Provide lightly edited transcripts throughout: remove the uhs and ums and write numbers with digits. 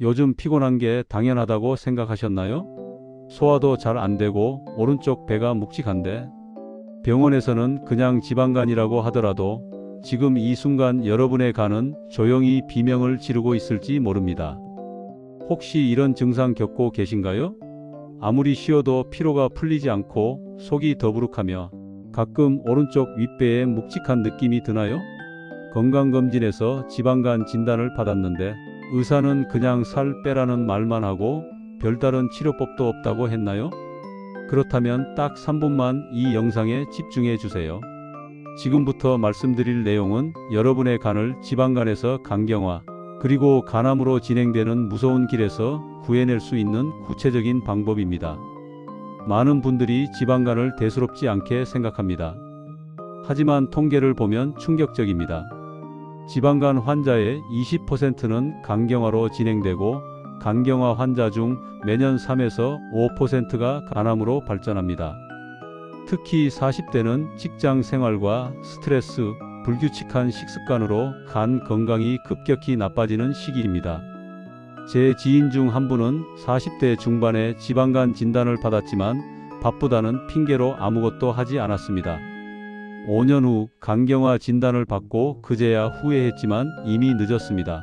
요즘 피곤한 게 당연하다고 생각하셨나요? 소화도 잘 안 되고 오른쪽 배가 묵직한데 병원에서는 그냥 지방간이라고 하더라도 지금 이 순간 여러분의 간은 조용히 비명을 지르고 있을지 모릅니다. 혹시 이런 증상 겪고 계신가요? 아무리 쉬어도 피로가 풀리지 않고 속이 더부룩하며 가끔 오른쪽 윗배에 묵직한 느낌이 드나요? 건강검진에서 지방간 진단을 받았는데 의사는 그냥 살 빼라는 말만 하고 별다른 치료법도 없다고 했나요? 그렇다면 딱 3분만 이 영상에 집중해 주세요. 지금부터 말씀드릴 내용은 여러분의 간을 지방간에서 간경화, 그리고 간암으로 진행되는 무서운 길에서 구해낼 수 있는 구체적인 방법입니다. 많은 분들이 지방간을 대수롭지 않게 생각합니다. 하지만 통계를 보면 충격적입니다. 지방간 환자의 20%는 간경화로 진행되고 간경화 환자 중 매년 3에서 5%가 간암으로 발전합니다. 특히 40대는 직장 생활과 스트레스, 불규칙한 식습관으로 간 건강이 급격히 나빠지는 시기입니다. 제 지인 중 한 분은 40대 중반에 지방간 진단을 받았지만 바쁘다는 핑계로 아무것도 하지 않았습니다. 5년 후 간경화 진단을 받고 그제야 후회했지만 이미 늦었습니다.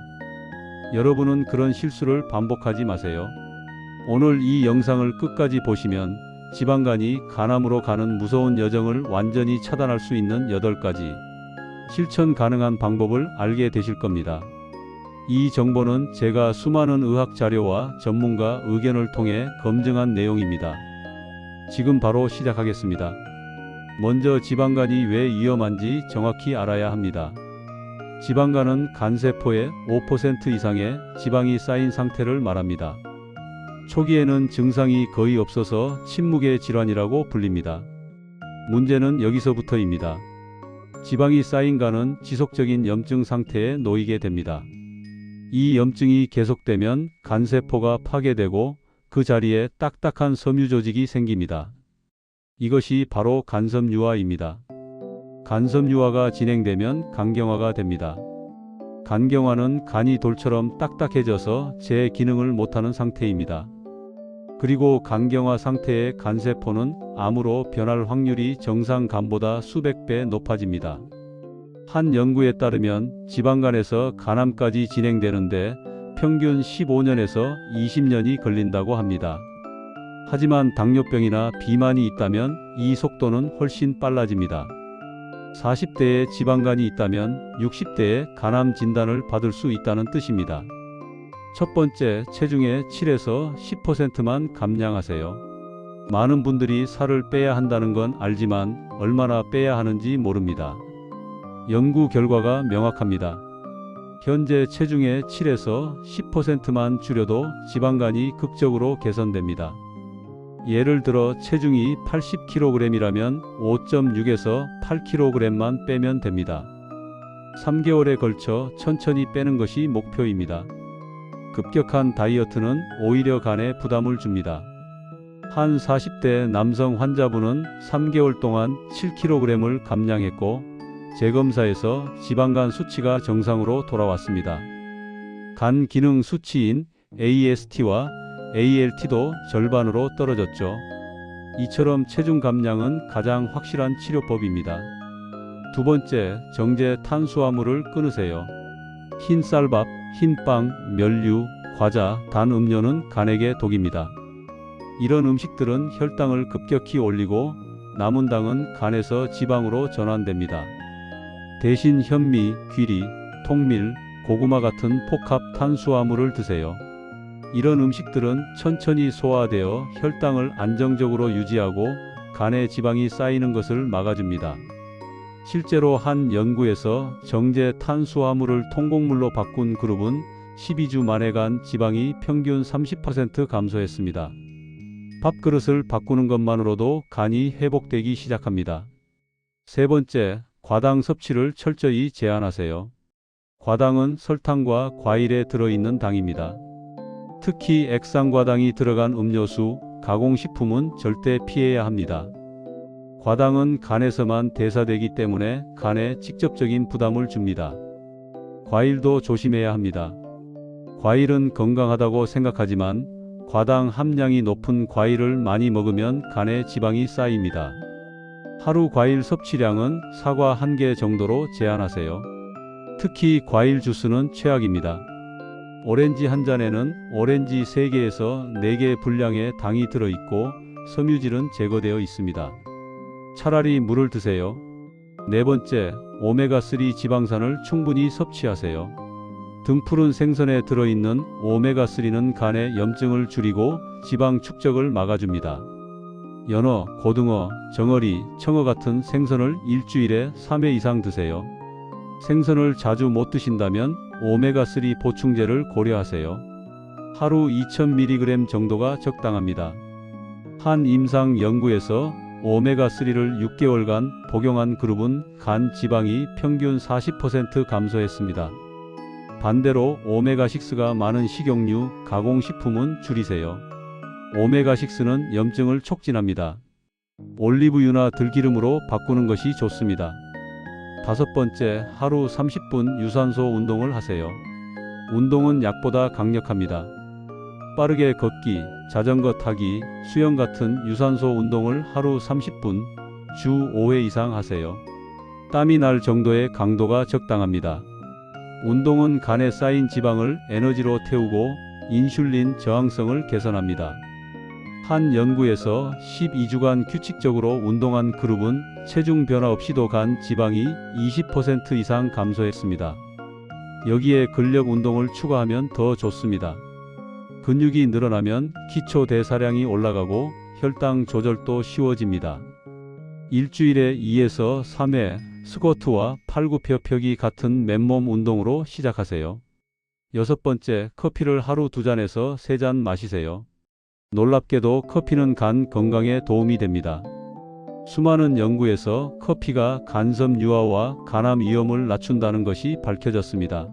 여러분은 그런 실수를 반복하지 마세요. 오늘 이 영상을 끝까지 보시면 지방간이 간암으로 가는 무서운 여정을 완전히 차단할 수 있는 8가지 실천 가능한 방법을 알게 되실 겁니다. 이 정보는 제가 수많은 의학 자료와 전문가 의견을 통해 검증한 내용입니다. 지금 바로 시작하겠습니다. 먼저 지방간이 왜 위험한지 정확히 알아야 합니다. 지방간은 간세포의 5% 이상의 지방이 쌓인 상태를 말합니다. 초기에는 증상이 거의 없어서 침묵의 질환이라고 불립니다. 문제는 여기서부터입니다. 지방이 쌓인 간은 지속적인 염증 상태에 놓이게 됩니다. 이 염증이 계속되면 간세포가 파괴되고 그 자리에 딱딱한 섬유 조직이 생깁니다. 이것이 바로 간섬유화입니다. 간섬유화가 진행되면 간경화가 됩니다. 간경화는 간이 돌처럼 딱딱해져서 제 기능을 못하는 상태입니다. 그리고 간경화 상태의 간세포는 암으로 변할 확률이 정상 간보다 수백 배 높아집니다. 한 연구에 따르면 지방간에서 간암까지 진행되는데 평균 15년에서 20년이 걸린다고 합니다. 하지만 당뇨병이나 비만이 있다면 이 속도는 훨씬 빨라집니다. 40대에 지방간이 있다면 60대에 간암 진단을 받을 수 있다는 뜻입니다. 첫 번째, 체중의 7에서 10%만 감량하세요. 많은 분들이 살을 빼야 한다는 건 알지만 얼마나 빼야 하는지 모릅니다. 연구 결과가 명확합니다. 현재 체중의 7에서 10%만 줄여도 지방간이 극적으로 개선됩니다. 예를 들어 체중이 80kg이라면 5.6에서 8kg만 빼면 됩니다. 3개월에 걸쳐 천천히 빼는 것이 목표입니다. 급격한 다이어트는 오히려 간에 부담을 줍니다. 한 40대 남성 환자분은 3개월 동안 7kg을 감량했고 재검사에서 지방간 수치가 정상으로 돌아왔습니다. 간 기능 수치인 AST와 ALT도 절반으로 떨어졌죠. 이처럼 체중 감량은 가장 확실한 치료법입니다. 두 번째, 정제 탄수화물을 끊으세요. 흰 쌀밥, 흰 빵, 면류, 과자, 단 음료는 간에게 독입니다. 이런 음식들은 혈당을 급격히 올리고 남은 당은 간에서 지방으로 전환됩니다. 대신 현미, 귀리, 통밀, 고구마 같은 복합 탄수화물을 드세요. 이런 음식들은 천천히 소화되어 혈당을 안정적으로 유지하고 간에 지방이 쌓이는 것을 막아줍니다. 실제로 한 연구에서 정제 탄수화물을 통곡물로 바꾼 그룹은 12주 만에 간 지방이 평균 30% 감소했습니다. 밥그릇을 바꾸는 것만으로도 간이 회복되기 시작합니다. 세 번째, 과당 섭취를 철저히 제한하세요. 과당은 설탕과 과일에 들어있는 당입니다. 특히 액상과당이 들어간 음료수, 가공식품은 절대 피해야 합니다. 과당은 간에서만 대사되기 때문에 간에 직접적인 부담을 줍니다. 과일도 조심해야 합니다. 과일은 건강하다고 생각하지만 과당 함량이 높은 과일을 많이 먹으면 간에 지방이 쌓입니다. 하루 과일 섭취량은 사과 1개 정도로 제한하세요. 특히 과일 주스는 최악입니다. 오렌지 한 잔에는 오렌지 3개에서 4개 분량의 당이 들어있고 섬유질은 제거되어 있습니다. 차라리 물을 드세요. 네 번째, 오메가3 지방산을 충분히 섭취하세요. 등푸른 생선에 들어있는 오메가3는 간의 염증을 줄이고 지방 축적을 막아줍니다. 연어, 고등어, 정어리, 청어 같은 생선을 일주일에 3회 이상 드세요. 생선을 자주 못 드신다면 오메가3 보충제를 고려하세요. 하루 2000mg 정도가 적당합니다. 한 임상 연구에서 오메가3를 6개월간 복용한 그룹은 간 지방이 평균 40% 감소했습니다. 반대로 오메가6가 많은 식용유, 가공식품은 줄이세요. 오메가6는 염증을 촉진합니다. 올리브유나 들기름으로 바꾸는 것이 좋습니다. 다섯 번째, 하루 30분 유산소 운동을 하세요. 운동은 약보다 강력합니다. 빠르게 걷기, 자전거 타기, 수영 같은 유산소 운동을 하루 30분, 주 5회 이상 하세요. 땀이 날 정도의 강도가 적당합니다. 운동은 간에 쌓인 지방을 에너지로 태우고 인슐린 저항성을 개선합니다. 한 연구에서 12주간 규칙적으로 운동한 그룹은 체중 변화 없이도 간 지방이 20% 이상 감소했습니다. 여기에 근력 운동을 추가하면 더 좋습니다. 근육이 늘어나면 기초 대사량이 올라가고 혈당 조절도 쉬워집니다. 일주일에 2에서 3회 스쿼트와 팔굽혀펴기 같은 맨몸 운동으로 시작하세요. 여섯 번째, 커피를 하루 2잔에서 3잔 마시세요. 놀랍게도 커피는 간 건강에 도움이 됩니다. 수많은 연구에서 커피가 간섭 유화와 간암 위험을 낮춘다는 것이 밝혀졌습니다.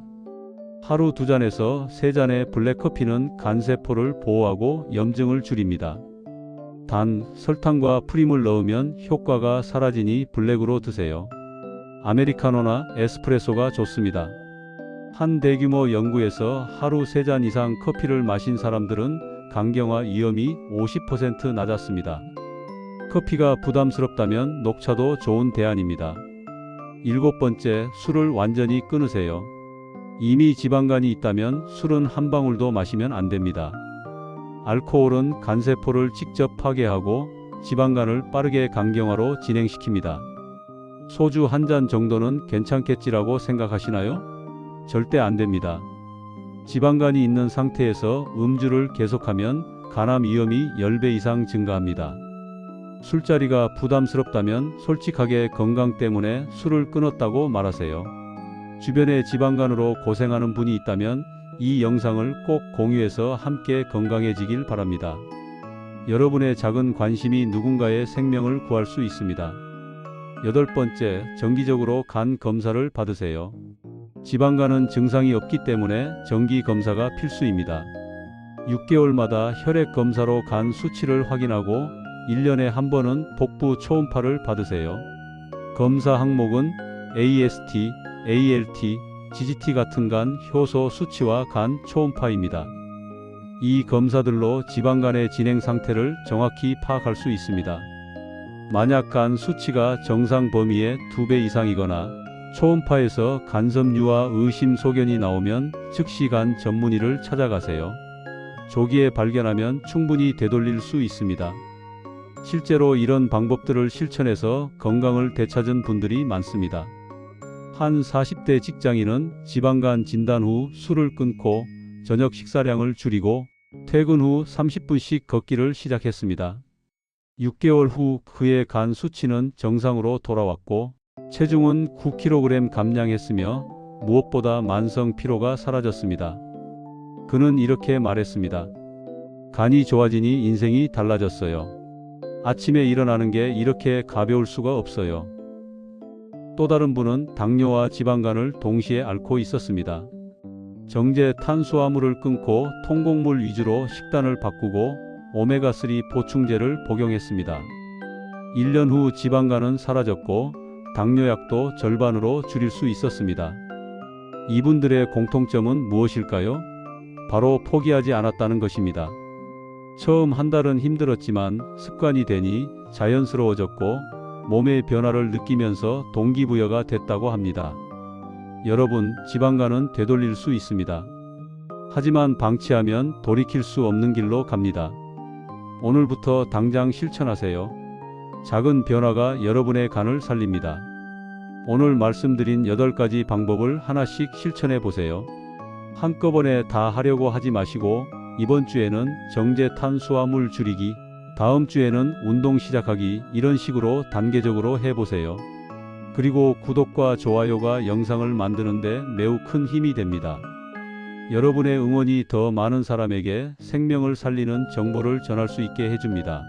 하루 2잔에서 3잔의 블랙커피는 간세포를 보호하고 염증을 줄입니다. 단, 설탕과 프림을 넣으면 효과가 사라지니 블랙으로 드세요. 아메리카노나 에스프레소가 좋습니다. 한 대규모 연구에서 하루 3잔 이상 커피를 마신 사람들은 간경화 위험이 50% 낮았습니다. 커피가 부담스럽다면 녹차도 좋은 대안입니다. 일곱 번째, 술을 완전히 끊으세요. 이미 지방간이 있다면 술은 한 방울도 마시면 안 됩니다. 알코올은 간세포를 직접 파괴하고 지방간을 빠르게 간경화로 진행시킵니다. 소주 한 잔 정도는 괜찮겠지라고 생각하시나요? 절대 안 됩니다. 지방간이 있는 상태에서 음주를 계속하면 간암 위험이 10배 이상 증가합니다. 술자리가 부담스럽다면 솔직하게 건강 때문에 술을 끊었다고 말하세요. 주변에 지방간으로 고생하는 분이 있다면 이 영상을 꼭 공유해서 함께 건강해지길 바랍니다. 여러분의 작은 관심이 누군가의 생명을 구할 수 있습니다. 여덟 번째, 정기적으로 간 검사를 받으세요. 지방간은 증상이 없기 때문에 정기 검사가 필수입니다. 6개월마다 혈액 검사로 간 수치를 확인하고 1년에 한 번은 복부 초음파를 받으세요. 검사 항목은 AST, ALT, GGT 같은 간 효소 수치와 간 초음파입니다. 이 검사들로 지방간의 진행 상태를 정확히 파악할 수 있습니다. 만약 간 수치가 정상 범위의 2배 이상이거나 초음파에서 간섭류와 의심 소견이 나오면 즉시 간 전문의를 찾아가세요. 조기에 발견하면 충분히 되돌릴 수 있습니다. 실제로 이런 방법들을 실천해서 건강을 되찾은 분들이 많습니다. 한 40대 직장인은 지방간 진단 후 술을 끊고 저녁 식사량을 줄이고 퇴근 후 30분씩 걷기를 시작했습니다. 6개월 후 그의 간 수치는 정상으로 돌아왔고 체중은 9kg 감량했으며 무엇보다 만성 피로가 사라졌습니다. 그는 이렇게 말했습니다. 간이 좋아지니 인생이 달라졌어요. 아침에 일어나는 게 이렇게 가벼울 수가 없어요. 또 다른 분은 당뇨와 지방간을 동시에 앓고 있었습니다. 정제 탄수화물을 끊고 통곡물 위주로 식단을 바꾸고 오메가3 보충제를 복용했습니다. 1년 후 지방간은 사라졌고 당뇨약도 절반으로 줄일 수 있었습니다. 이분들의 공통점은 무엇일까요? 바로 포기하지 않았다는 것입니다. 처음 한 달은 힘들었지만 습관이 되니 자연스러워졌고 몸의 변화를 느끼면서 동기부여가 됐다고 합니다. 여러분, 지방간은 되돌릴 수 있습니다. 하지만 방치하면 돌이킬 수 없는 길로 갑니다. 오늘부터 당장 실천하세요. 작은 변화가 여러분의 간을 살립니다. 오늘 말씀드린 8가지 방법을 하나씩 실천해 보세요. 한꺼번에 다 하려고 하지 마시고 이번 주에는 정제 탄수화물 줄이기, 다음 주에는 운동 시작하기, 이런 식으로 단계적으로 해보세요. 그리고 구독과 좋아요가 영상을 만드는데 매우 큰 힘이 됩니다. 여러분의 응원이 더 많은 사람에게 생명을 살리는 정보를 전할 수 있게 해줍니다.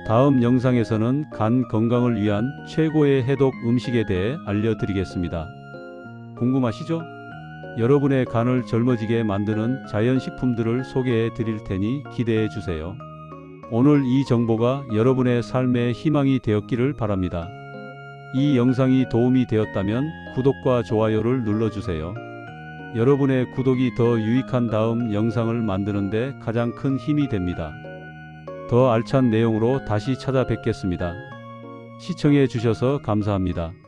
다음 영상에서는 간 건강을 위한 최고의 해독 음식에 대해 알려드리겠습니다. 궁금하시죠? 여러분의 간을 젊어지게 만드는 자연식품들을 소개해 드릴 테니 기대해 주세요. 오늘 이 정보가 여러분의 삶의 희망이 되었기를 바랍니다. 이 영상이 도움이 되었다면 구독과 좋아요를 눌러주세요. 여러분의 구독이 더 유익한 다음 영상을 만드는데 가장 큰 힘이 됩니다. 더 알찬 내용으로 다시 찾아뵙겠습니다. 시청해 주셔서 감사합니다.